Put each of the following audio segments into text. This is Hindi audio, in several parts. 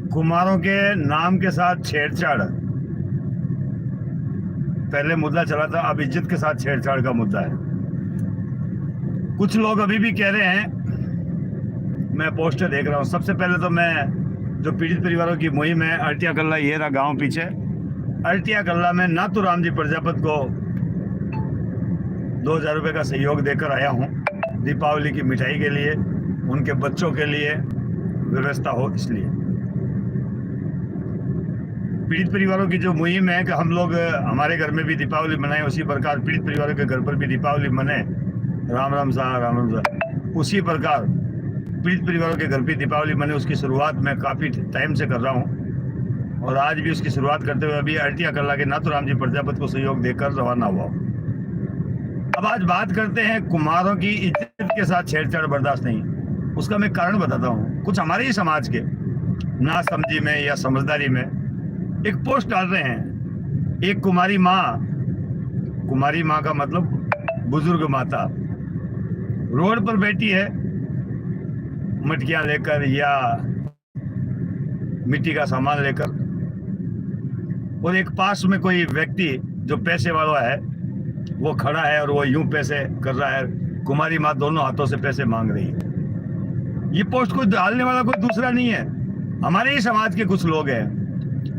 कुमारों के नाम के साथ छेड़छाड़ पहले मुद्दा चला था, अब इज्जत के साथ छेड़छाड़ का मुद्दा है। कुछ लोग अभी भी कह रहे हैं, मैं पोस्टर देख रहा हूँ। सबसे पहले तो मैं जो पीड़ित परिवारों की मुहिम है, अर्टिया कल्ला, ये रहा गाँव पीछे। अर्टिया कल्ला में नाथूराम जी प्रजापत को 2000 रुपये का सहयोग देकर आया हूँ, दीपावली की मिठाई के लिए, उनके बच्चों के लिए व्यवस्था हो। इसलिए पीड़ित परिवारों की जो मुहिम है कि हम लोग हमारे घर में भी दीपावली मनाएं, उसी प्रकार पीड़ित परिवारों के घर पर भी दीपावली मनाएं। राम राम साहब, राम राम साहब। उसी प्रकार पीड़ित परिवारों के घर पर दीपावली मने, उसकी शुरुआत मैं काफ़ी टाइम से कर रहा हूँ और आज भी उसकी शुरुआत करते हुए अभी अर्टिया कल्ला के नाथूराम जी प्रजापत को सहयोग देकर रवाना हुआ। अब आज बात करते हैं कुम्हारों की इज्जत के साथ छेड़छाड़ बर्दाश्त नहीं। उसका मैं कारण बताता हूँ। कुछ हमारे ही समाज के ना समझी में या समझदारी में एक पोस्ट डाल रहे हैं। एक कुमारी माँ का मतलब बुजुर्ग माता रोड पर बैठी है, मटकियां लेकर या मिट्टी का सामान लेकर, और एक पास में कोई व्यक्ति जो पैसे वाला है वो खड़ा है और वो यूं पैसे कर रहा है। कुमारी माँ दोनों हाथों से पैसे मांग रही है। ये पोस्ट कोई डालने वाला कोई दूसरा नहीं है, हमारे ही समाज के कुछ लोग हैं,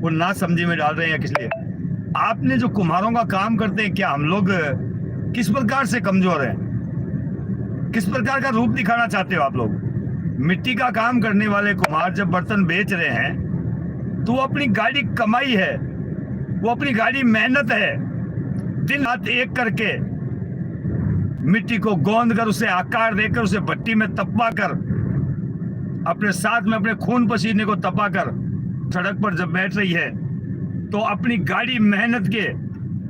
वो ना समझी में डाल रहे हैं। किस लिए? आपने जो कुम्हारों का काम करते हैं, क्या हम लोग किस प्रकार से कमजोर हैं? किस प्रकार का रूप दिखाना चाहते हो आप लोग? मिट्टी का काम करने वाले कुम्हार जब बर्तन बेच रहे हैं तो वो अपनी गाड़ी कमाई है, वो अपनी गाड़ी मेहनत है। दिन रात एक करके मिट्टी को गोंद कर, उसे आकार देकर, उसे भट्टी में तपा कर, अपने साथ में अपने खून पसीने को तपा कर सड़क पर जब बैठ रही है तो अपनी गाड़ी मेहनत के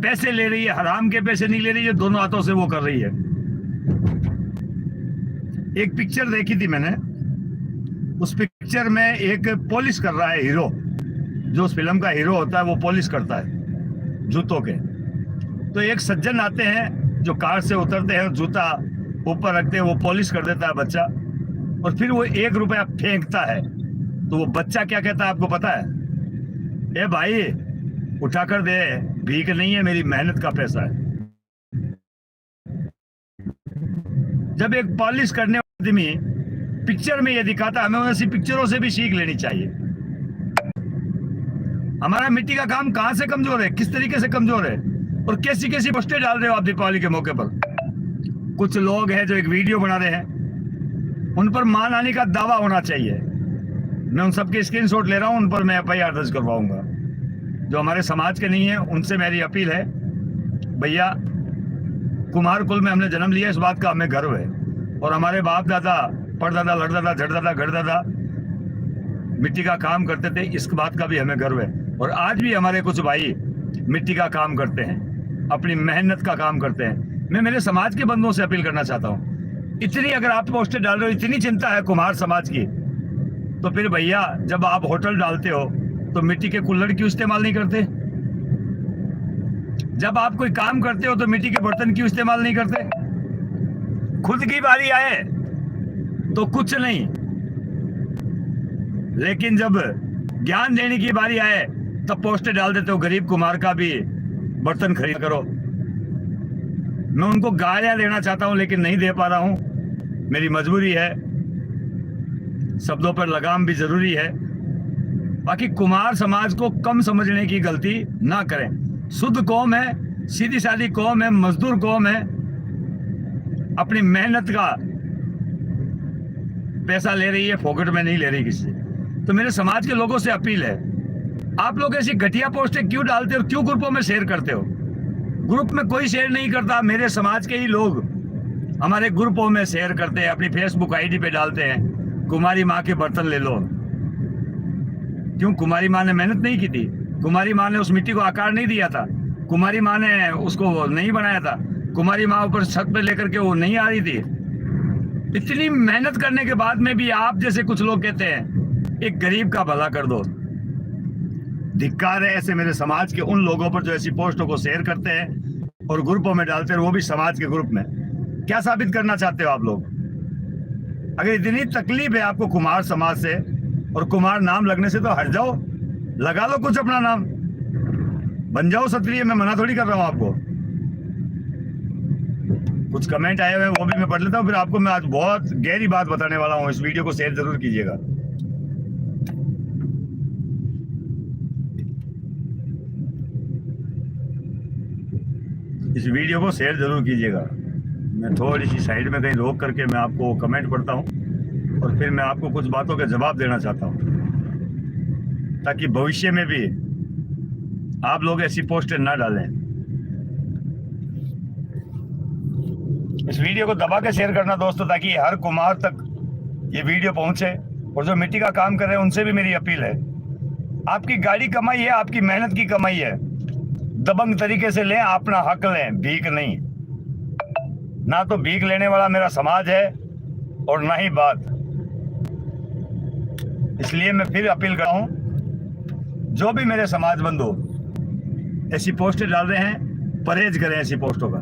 पैसे ले रही है, हराम के पैसे नहीं ले रही है, दोनों हाथों से वो कर रही है। एक पिक्चर देखी थी मैंने, उस पिक्चर में एक पॉलिश कर रहा है हीरो, जो उस फिल्म का हीरो होता है वो पॉलिश करता है जूतों के। तो एक सज्जन आते हैं जो कार से उतरते हैं, जूता ऊपर रखते हैं, वो पॉलिश कर देता है बच्चा, और फिर वो 1 रुपया फेंकता है। तो वो बच्चा क्या कहता है आपको पता है? ए भाई उठाकर दे, भीख नहीं है, मेरी मेहनत का पैसा है। जब एक पॉलिश करने वाला आदमी पिक्चर में ये दिखाता, हमें ऐसी पिक्चरों से भी सीख लेनी चाहिए। हमारा मिट्टी का काम कहां से कमजोर है, किस तरीके से कमजोर है, और कैसी कैसी पोस्टें डाल रहे हो आप दीपावली के मौके पर। कुछ लोग हैं जो एक वीडियो बना रहे हैं, उन पर मान आने का दावा होना चाहिए। मैं उन सबके स्क्रीनशॉट ले रहा हूं, उन पर मैं FIR दर्ज करवाऊंगा। जो हमारे समाज के नहीं है उनसे मेरी अपील है, भैया कुम्हार कुल में हमने जन्म लिया, इस बात का हमें गर्व है, और हमारे बाप दादा, परदादा, लड़दादा, झड़दादा, घड़दादा मिट्टी का काम करते थे, इस बात का भी हमें गर्व है। और आज भी हमारे कुछ भाई मिट्टी का काम करते हैं, अपनी मेहनत का काम करते हैं। मैं मेरे समाज के बंदों से अपील करना चाहता हूँ, इतनी अगर आप पोस्टर डाल रहे हो, इतनी चिंता है कुम्हार समाज की, तो फिर भैया जब आप होटल डालते हो तो मिट्टी के कुल्हड़ क्यों इस्तेमाल नहीं करते? जब आप कोई काम करते हो तो मिट्टी के बर्तन क्यों इस्तेमाल नहीं करते? खुद की बारी आए तो कुछ नहीं, लेकिन जब ज्ञान देने की बारी आए तब पोस्टर डाल देते हो, गरीब कुम्हार का भी बर्तन खरीद करो। मैं उनको गालियां देना चाहता हूं लेकिन नहीं दे पा रहा हूं, मेरी मजबूरी है, शब्दों पर लगाम भी जरूरी है। बाकी कुम्हार समाज को कम समझने की गलती ना करें। शुद्ध कौम है, सीधी सादी कौम है, मजदूर कौम है, अपनी मेहनत का पैसा ले रही है, फोकट में नहीं ले रही किसी से। तो मेरे समाज के लोगों से अपील है, आप लोग ऐसी घटिया पोस्टें क्यों डालते हो, क्यों ग्रुपों में शेयर करते हो? ग्रुप में कोई शेयर नहीं करता, मेरे समाज के ही लोग हमारे ग्रुपों में शेयर करते हैं, अपनी फेसबुक ID पे डालते हैं, कुमारी माँ के बर्तन ले लो। क्यों? कुमारी माँ ने मेहनत नहीं की थी, कुमारी माँ ने उस मिट्टी को आकार नहीं दिया था, कुमारी माँ ने उसको नहीं बनाया था, कुमारी माँ ऊपर छत पे लेकर के वो नहीं आ रही थी। इतनी मेहनत करने के बाद में भी आप जैसे कुछ लोग कहते हैं एक गरीब का भला कर दो। धिक्कार है ऐसे मेरे समाज के उन लोगों पर जो ऐसी पोस्टों को शेयर करते हैं और ग्रुपों में डालते हैं, वो भी समाज के ग्रुप में। क्या साबित करना चाहते हो आप लोग? अगर इतनी तकलीफ है आपको कुम्हार समाज से, और कुमार नाम लगने से तो हट जाओ, लगा लो कुछ अपना नाम, बन जाओ क्षत्रिय। मैं मना थोड़ी कर रहा हूं आपको। कुछ कमेंट आए हुए हैं वो भी मैं पढ़ लेता हूँ, फिर आपको मैं आज बहुत गहरी बात बताने वाला हूँ। इस वीडियो को शेयर जरूर कीजिएगा। इस वीडियो को शेयर जरूर कीजिएगा। मैं थोड़ी सी साइड में कहीं रोक करके मैं आपको कमेंट पढ़ता हूँ और फिर मैं आपको कुछ बातों के जवाब देना चाहता हूँ, ताकि भविष्य में भी आप लोग ऐसी पोस्टें ना डालें। इस वीडियो को दबा के शेयर करना दोस्तों, ताकि हर कुमार तक ये वीडियो पहुंचे। और जो मिट्टी का काम कर रहे हैं उनसे भी मेरी अपील है, आपकी गाड़ी कमाई है, आपकी मेहनत की कमाई है, दबंग तरीके से लें, अपना हक लें, भीख नहीं। ना तो भीख लेने वाला मेरा समाज है और ना ही बात। इसलिए मैं फिर अपील कर रहा हूं, जो भी मेरे समाज बंधु ऐसी पोस्टें डाल रहे हैं, परहेज करें ऐसी पोस्टों का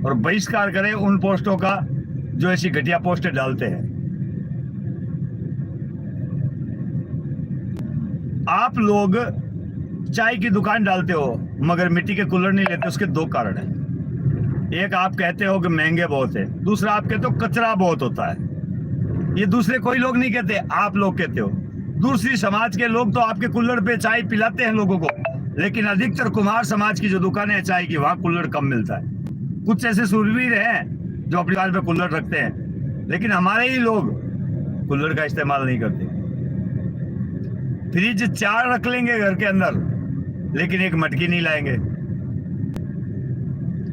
और बहिष्कार करें उन पोस्टों का जो ऐसी घटिया पोस्टें डालते हैं। आप लोग चाय की दुकान डालते हो मगर मिट्टी के कूलर नहीं लेते। उसके दो कारण हैं। एक, आप कहते हो कि महंगे बहुत है। दूसरा, आप कहते हो कचरा बहुत होता है। ये दूसरे कोई लोग नहीं कहते, आप लोग कहते हो। दूसरी समाज के लोग तो आपके कुल्हड़ पे चाय पिलाते हैं लोगों को, लेकिन अधिकतर कुमार समाज की जो दुकानें हैं चाय की, वहां कुल्हड़ कम मिलता है। कुछ ऐसे सूरवीर हैं जो अपनी दुकान पे कुल्हड़ रखते हैं, लेकिन हमारे ही लोग कुल्हड़ का इस्तेमाल नहीं करते। फ्रिज 4 रख लेंगे घर के अंदर, लेकिन एक मटकी नहीं लाएंगे।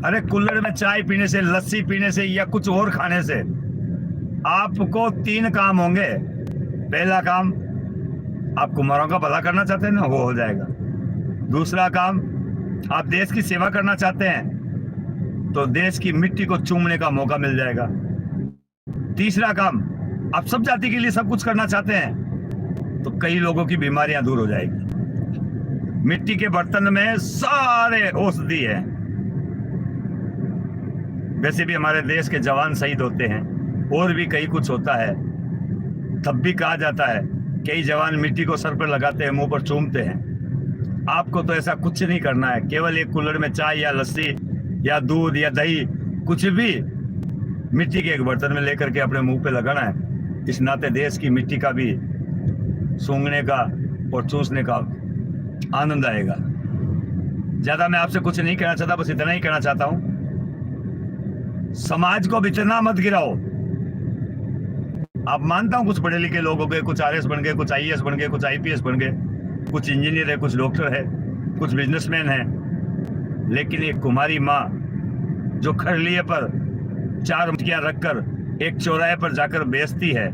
अरे कुल्हड़ में चाय पीने से, लस्सी पीने से या कुछ और खाने से आपको 3 काम होंगे। पहला काम, आप कुम्हारों का भला करना चाहते हैं ना, वो हो जाएगा। दूसरा काम, आप देश की सेवा करना चाहते हैं तो देश की मिट्टी को चूमने का मौका मिल जाएगा। तीसरा काम, आप सब जाति के लिए सब कुछ करना चाहते हैं तो कई लोगों की बीमारियां दूर हो जाएगी। मिट्टी के बर्तन में सारे औषधि है। वैसे भी हमारे देश के जवान शहीद होते हैं और भी कई कुछ होता है, तब भी कहा जाता है कई जवान मिट्टी को सर पर लगाते हैं, मुंह पर चूमते हैं। आपको तो ऐसा कुछ नहीं करना है। केवल एक कुल्हड़ में चाय या लस्सी या दूध या दही, कुछ भी मिट्टी के एक बर्तन में लेकर के अपने मुंह पे लगाना है। इस नाते देश की मिट्टी का भी सूंघने का और चूसने का आनंद आएगा। ज्यादा मैं आपसे कुछ नहीं कहना चाहता, बस इतना ही कहना चाहता हूं, समाज को इतना मत गिराओ। आप मानता हूं कुछ पढ़े लिखे लोग हो गए, कुछ आरएस बन गए, कुछ आईएएस बन गए, कुछ आईपीएस बन गए, कुछ इंजीनियर है, कुछ डॉक्टर है, कुछ बिजनेसमैन है, लेकिन एक कुमारी माँ जो खरलिए पर 4 मटकियां रखकर एक चौराहे पर जाकर बेचती है,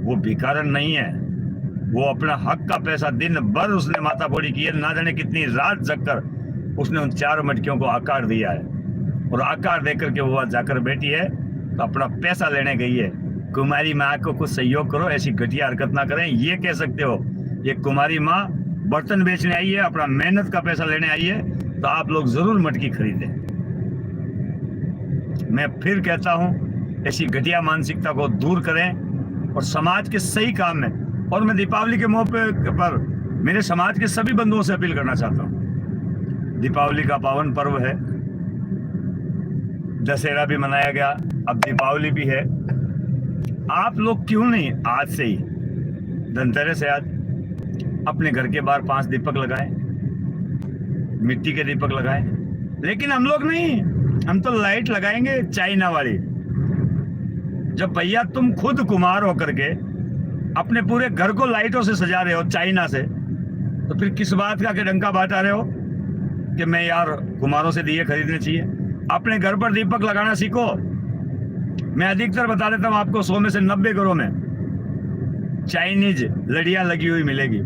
वो भिखारन नहीं है। वो अपना हक का पैसा दिन भर उसने माथा फोड़ी की है, ना जाने कितनी रात जगकर उसने उन 4 मटकियों को आकार दिया है और आकार देकर के वो जाकर बैठी है तो अपना पैसा लेने गई है। कुमारी माँ को कुछ सहयोग करो, ऐसी घटिया हरकत ना करें। ये कह सकते हो ये कुमारी माँ बर्तन बेचने आई है, अपना मेहनत का पैसा लेने आई है, तो आप लोग जरूर मटकी खरीदें। मैं फिर कहता हूं, ऐसी घटिया मानसिकता को दूर करें और समाज के सही काम में। और मैं दीपावली के मौके पर मेरे समाज के सभी बंधुओं से अपील करना चाहता हूं। दीपावली का पावन पर्व है, दशहरा भी मनाया गया, अब दीपावली भी है। आप लोग क्यों नहीं आज से ही, धनतेरस है आज, अपने घर के बाहर 5 दीपक लगाएं, मिट्टी के दीपक लगाएं। लेकिन हम लोग नहीं, हम तो लाइट लगाएंगे चाइना वाली। जब भैया तुम खुद कुम्हार होकर के अपने पूरे घर को लाइटों से सजा रहे हो चाइना से, तो फिर किस बात का डंका बांटा रहे हो कि मैं यार कुम्हारों से दिए खरीदने चाहिए। अपने घर पर दीपक लगाना सीखो। मैं अधिकतर बता देता हूं आपको, 100 में से 90 घरों में चाइनीज लड़ियां लगी हुई मिलेगी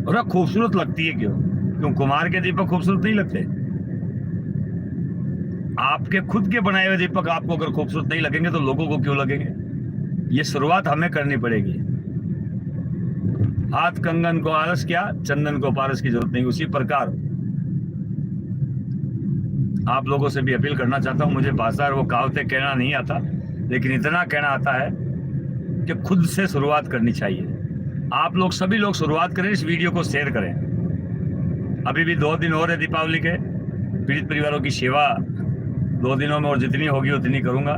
और खूबसूरत लगती है। क्यों कुम्हार के दीपक खूबसूरत नहीं लगते? आपके खुद के बनाए हुए दीपक आपको अगर खूबसूरत नहीं लगेंगे तो लोगों को क्यों लगेंगे? ये शुरुआत हमें करनी पड़ेगी। हाथ कंगन को आलस क्या, चंदन को पारस की जरूरत नहीं। उसी प्रकार आप लोगों से भी अपील करना चाहता हूं। मुझे भाषा और वो कहावतें कहना नहीं आता, लेकिन इतना कहना आता है कि खुद से शुरुआत करनी चाहिए। आप लोग सभी लोग शुरुआत करें, इस वीडियो को शेयर करें। अभी भी 2 दिन और है दीपावली के। पीड़ित परिवारों की सेवा 2 दिनों में और जितनी होगी उतनी करूंगा।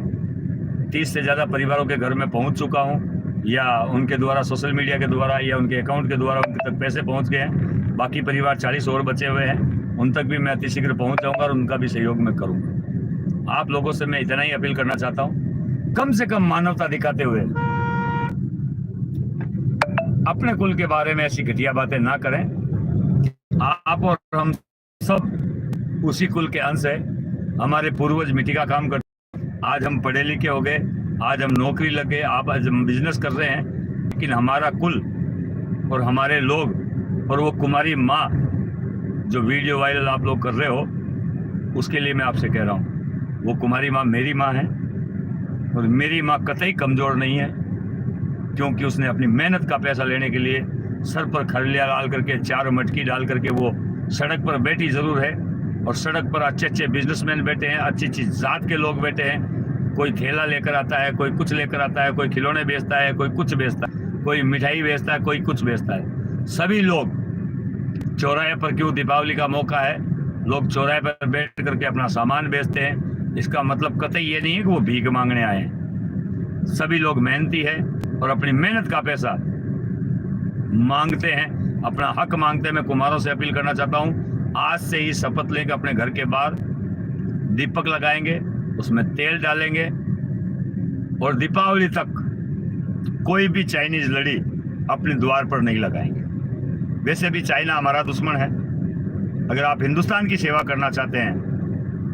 30 से ज़्यादा परिवारों के घर में पहुंच चुका हूं, या उनके द्वारा सोशल मीडिया के द्वारा या उनके अकाउंट के द्वारा उनके तक पैसे पहुंच गए हैं। बाकी परिवार 40 और बचे हुए हैं, उन तक भी मैं अतिशीघ्र पहुंच जाऊंगा और उनका भी सहयोग मैं करूंगा। आप लोगों से मैं इतना ही अपील करना चाहता हूं, कम से कम मानवता दिखाते हुए अपने कुल के बारे में ऐसी घटिया बातें ना करें। आप और हम सब उसी कुल के अंश है। हमारे पूर्वज मिट्टी का काम करते, आज हम पढ़े लिखे हो गए, आज हम नौकरी लग गए, आप आज हम बिजनेस कर रहे हैं, लेकिन हमारा कुल और हमारे लोग और वो कुमारी माँ जो वीडियो वायरल आप लोग कर रहे हो, उसके लिए मैं आपसे कह रहा हूँ, वो कुमारी माँ मेरी माँ है और मेरी माँ कतई कमज़ोर नहीं है, क्योंकि उसने अपनी मेहनत का पैसा लेने के लिए सर पर खरलिया डाल करके, 4 मटकी डाल करके वो सड़क पर बैठी ज़रूर है। और सड़क पर अच्छे अच्छे बिजनेसमैन बैठे हैं, अच्छी अच्छी जात के लोग बैठे हैं। कोई ठेला लेकर आता है, कोई कुछ लेकर आता है, कोई खिलौने बेचता है, कोई कुछ बेचता है, कोई मिठाई बेचता है, कोई कुछ बेचता है। सभी लोग चौराहे पर, क्यों दीपावली का मौका है, लोग चौराहे पर बैठ करके अपना सामान बेचते हैं। इसका मतलब कतई ये नहीं है कि वो भीख मांगने आए हैं। सभी लोग मेहनती है और अपनी मेहनत का पैसा मांगते हैं, अपना हक मांगते हैं। मैं कुमारों से अपील करना चाहता हूं, आज से ही शपथ लेकर अपने घर के बाहर दीपक लगाएंगे, उसमें तेल डालेंगे और दीपावली तक कोई भी चाइनीज लड़ी अपने द्वार पर नहीं लगाएंगे। वैसे भी चाइना हमारा दुश्मन है। अगर आप हिंदुस्तान की सेवा करना चाहते हैं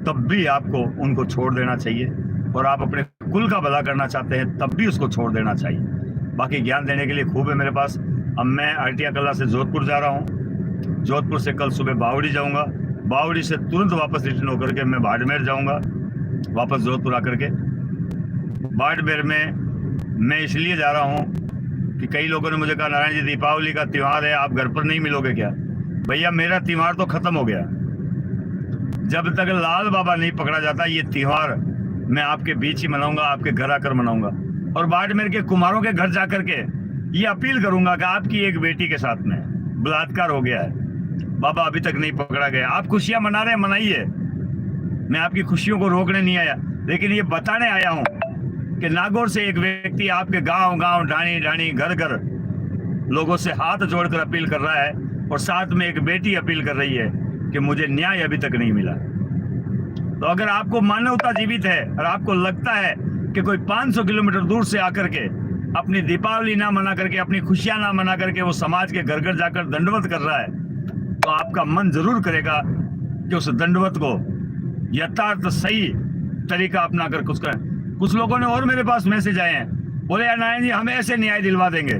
तब भी आपको उनको छोड़ देना चाहिए, और आप अपने कुल का भला करना चाहते हैं तब भी उसको छोड़ देना चाहिए। बाकी ज्ञान देने के लिए खूब है मेरे पास। अब मैं आरटिया कला से जोधपुर जा रहा हूँ, जोधपुर से कल सुबह बावड़ी जाऊंगा, बावड़ी से तुरंत वापस रिटर्न होकर के मैं बाड़मेर जाऊंगा, वापस जोधपुर आकर के। बाड़मेर में मैं इसलिए जा रहा हूं कि कई लोगों ने मुझे कहा, नारायण जी दीपावली का त्यौहार है, आप घर पर नहीं मिलोगे क्या? भैया मेरा त्यौहार तो खत्म हो गया। जब तक लाल बाबा नहीं पकड़ा जाता, ये त्यौहार मैं आपके बीच ही मनाऊंगा, आपके घर आकर मनाऊंगा। और बाड़मेर के कुमारों के घर जाकर के ये अपील करूंगा कि आपकी एक बेटी के साथ में बलात्कार हो गया है, बाबा अभी तक नहीं पकड़ा गया। आप खुशियां मना रहे हैं, मनाइए, मैं आपकी खुशियों को रोकने नहीं आया, लेकिन ये बताने आया हूं कि नागौर से एक व्यक्ति आपके गांव गांव, ढाणी ढाणी, घर घर लोगों से हाथ जोड़कर अपील कर रहा है, और साथ में एक बेटी अपील कर रही है कि मुझे न्याय अभी तक नहीं मिला। तो अगर आपको मानवता जीवित है और आपको लगता है कि कोई 500 किलोमीटर दूर से आकर के अपनी दीपावली ना मना करके, अपनी खुशियां ना मना करके वो समाज के घर घर जाकर दंडवत कर रहा है, तो आपका मन जरूर करेगा कि उस दंडवत को यथार्थ सही तरीका अपना कर कुछ करें। कुछ लोगों ने और मेरे पास मैसेज आए हैं, बोले यार नारायण जी हमें ऐसे न्याय दिलवा देंगे।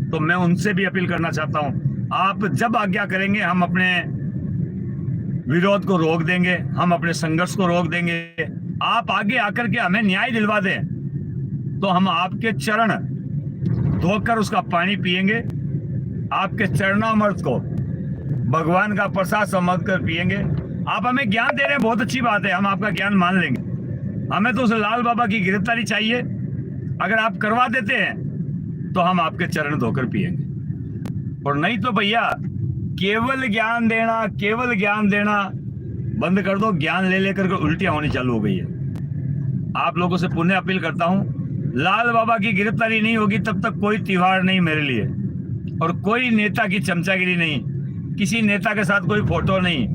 तो मैं उनसे भी अपील करना चाहता हूं, आप जब आज्ञा करेंगे हम अपने विरोध को रोक देंगे, हम अपने संघर्ष को रोक देंगे। आप आगे आकर के हमें न्याय दिलवा दें तो हम आपके चरण धोकर उसका पानी पिएंगे, आपके चरणामृत को भगवान का प्रसाद समझकर पिएंगे। आप हमें ज्ञान दे रहे हैं, बहुत अच्छी बात है, हम आपका ज्ञान मान लेंगे। हमें तो उस लाल बाबा की गिरफ्तारी चाहिए। अगर आप करवा देते हैं तो हम आपके चरण धोकर पिएंगे, और नहीं तो भैया केवल ज्ञान देना बंद कर दो। ज्ञान ले लेकर के उल्टियां होनी चालू हो गई है। आप लोगों से पुनः अपील करता हूं, लाल बाबा की गिरफ्तारी नहीं होगी तब तक कोई त्योहार नहीं मेरे लिए, और कोई नेता की चमचागिरी नहीं, किसी नेता के साथ कोई फोटो नहीं।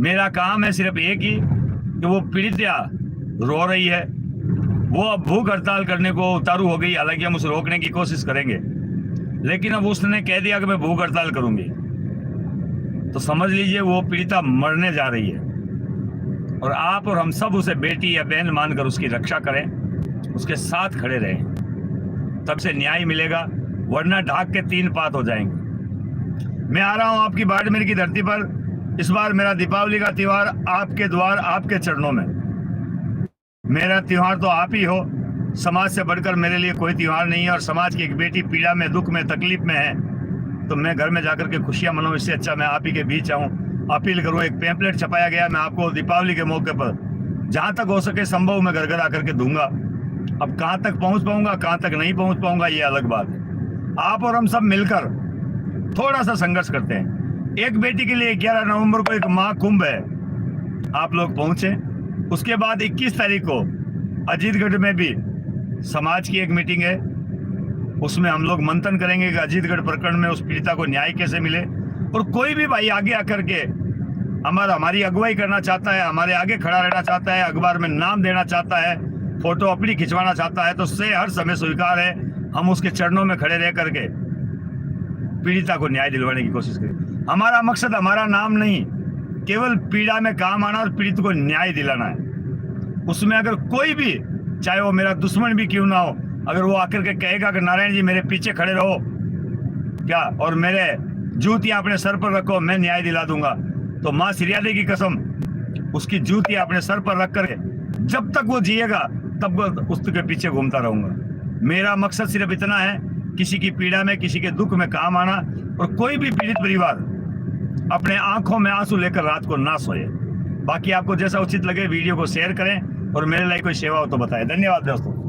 मेरा काम है सिर्फ एक ही कि वो पीड़िता रो रही है, वो अब भूख हड़ताल करने को उतारू हो गई। हालांकि हम उसे रोकने की कोशिश करेंगे, लेकिन अब उसने कह दिया कि मैं भूख हड़ताल करूंगी, तो समझ लीजिए वो पीड़िता मरने जा रही है। और आप और हम सब उसे बेटी या बहन मानकर उसकी रक्षा करें, उसके साथ खड़े रहें, तब से न्याय मिलेगा, वरना ढाक के 3 पात हो जाएंगे। मैं आ रहा हूं आपकी बाड़मेर की धरती पर। इस बार मेरा दीपावली का त्योहार आपके द्वार, आपके चरणों में। मेरा त्योहार तो आप ही हो, समाज से बढ़कर मेरे लिए कोई त्योहार नहीं है। और समाज की एक बेटी पीड़ा में, दुख में, तकलीफ में है, तो मैं घर में जाकर के खुशियां मनाऊं, इससे अच्छा मैं आप ही के बीच आऊं, अपील करूं। एक पैम्पलेट छपाया गया, मैं आपको दीपावली के मौके पर जहां तक हो सके संभव मैं घर घर आकर के दूंगा। अब कहां तक पहुंच पाऊंगा, कहां तक नहीं पहुंच पाऊंगा, ये अलग बात है। आप और हम सब मिलकर थोड़ा सा संघर्ष करते हैं। एक बेटी के लिए 11 नवंबर को एक महाकुंभ है, आप लोग पहुंचे। उसके बाद 21 तारीख को अजीतगढ़ में भी समाज की एक मीटिंग है, उसमें हम लोग मंथन करेंगे कि अजीतगढ़ प्रकरण में उस पीड़िता को न्याय कैसे मिले। और कोई भी भाई आगे आकर के हमारी अगुवाई करना चाहता है, हमारे आगे खड़ा रहना चाहता है, अखबार में नाम देना चाहता है, फोटो अपनी खिंचवाना चाहता है, तो उससे हर समय स्वीकार है। हम उसके चरणों में खड़े रह करके पीड़िता को न्याय दिलवाने की कोशिश करें। हमारा मकसद, हमारा नाम नहीं, केवल पीड़ा में काम आना और पीड़ित को न्याय दिलाना है। उसमें अगर कोई भी, चाहे वो मेरा दुश्मन भी क्यों ना हो, अगर वो आकर के कहेगा कि नारायण जी मेरे पीछे खड़े रहो क्या और मेरे जूतियां अपने सर पर रखो, मैं न्याय दिला दूंगा, तो माँ सिरियादे की कसम उसकी जूतियां अपने सर पर रख कर जब तक वो जिएगा तब उसके पीछे घूमता रहूंगा। मेरा मकसद सिर्फ इतना है, किसी की पीड़ा में, किसी के दुख में काम आना। और कोई भी पीड़ित परिवार अपने आंखों में आंसू लेकर रात को ना सोए। बाकी आपको जैसा उचित लगे वीडियो को शेयर करें और मेरे लिए कोई सेवा हो तो बताएं। धन्यवाद दोस्तों।